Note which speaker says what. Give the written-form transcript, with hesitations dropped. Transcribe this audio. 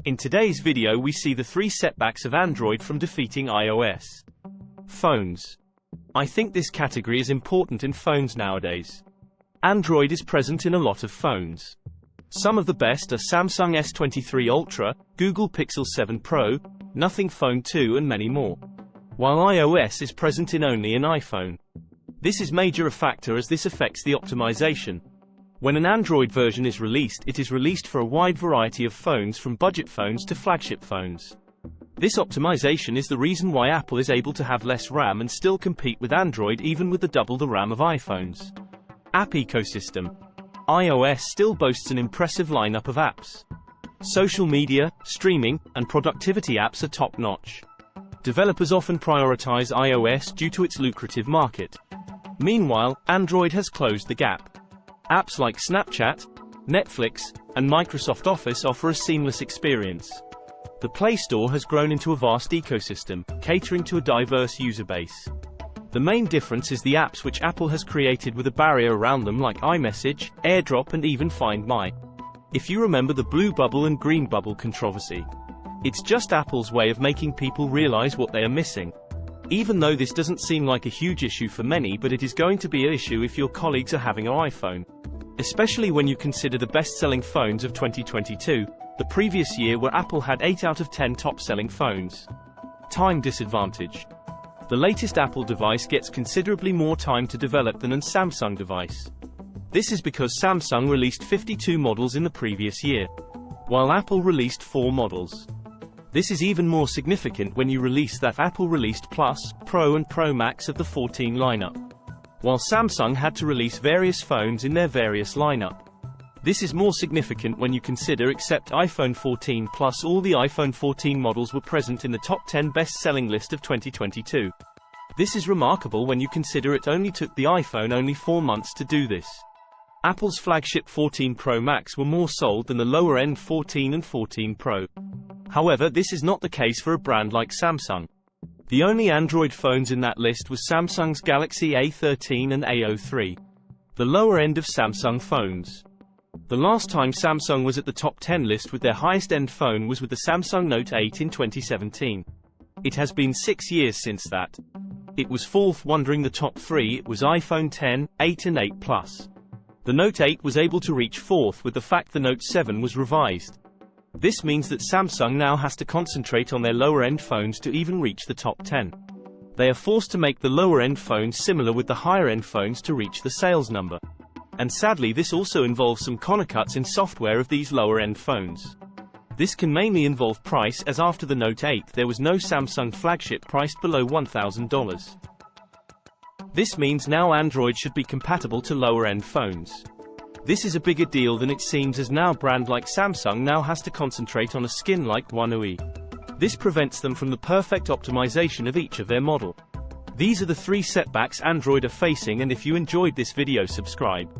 Speaker 1: In today's video we see the 3 setbacks of Android from defeating iOS. Phones. I think this category is important in phones nowadays. Android is present in a lot of phones. Some of the best are Samsung S23 Ultra, Google Pixel 7 Pro, Nothing Phone 2 and many more. While iOS is present in only an iPhone. This is major a factor as this affects the optimization. When an Android version is released, it is released for a wide variety of phones from budget phones to flagship phones. This optimization is the reason why Apple is able to have less RAM and still compete with Android even with the double the RAM of iPhones. App ecosystem. iOS still boasts an impressive lineup of apps. Social media, streaming, and productivity apps are top-notch. Developers often prioritize iOS due to its lucrative market. Meanwhile, Android has closed the gap. Apps like Snapchat, Netflix, and Microsoft Office offer a seamless experience. The Play Store has grown into a vast ecosystem, catering to a diverse user base. The main difference is the apps which Apple has created with a barrier around them like iMessage, AirDrop and even Find My. If you remember the blue bubble and green bubble controversy. It's just Apple's way of making people realize what they are missing. Even though this doesn't seem like a huge issue for many, but it is going to be an issue if your colleagues are having an iPhone. Especially when you consider the best-selling phones of 2022, the previous year where Apple had 8 out of 10 top-selling phones. Time disadvantage. The latest Apple device gets considerably more time to develop than a Samsung device. This is because Samsung released 52 models in the previous year, while Apple released 4 models. This is even more significant when you release that Apple released Plus, Pro and Pro Max of the 14 lineup, while Samsung had to release various phones in their various lineup. This is more significant when you consider except iPhone 14 Plus all the iPhone 14 models were present in the top 10 best-selling list of 2022. This is remarkable when you consider it only took the iPhone only 4 months to do this. Apple's flagship 14 Pro Max were more sold than the lower-end 14 and 14 Pro. However, this is not the case for a brand like Samsung. The only Android phones in that list was Samsung's Galaxy A13 and A03. The lower end of Samsung phones. The last time Samsung was at the top 10 list with their highest-end phone was with the Samsung Note 8 in 2017. It has been 6 years since that. It was fourth, wondering the top 3, it was iPhone 10, 8 and 8 Plus. The Note 8 was able to reach fourth with the fact the Note 7 was revised. This means that Samsung now has to concentrate on their lower-end phones to even reach the top 10. They are forced to make the lower-end phones similar with the higher-end phones to reach the sales number. And sadly this also involves some corner cuts in software of these lower-end phones. This can mainly involve price, as after the Note 8 there was no Samsung flagship priced below $1,000. This means now Android should be compatible to lower-end phones. This is a bigger deal than it seems, as now brand like Samsung now has to concentrate on a skin like One UI. This prevents them from the perfect optimization of each of their model. These are the 3 setbacks Android are facing, and if you enjoyed this video, subscribe.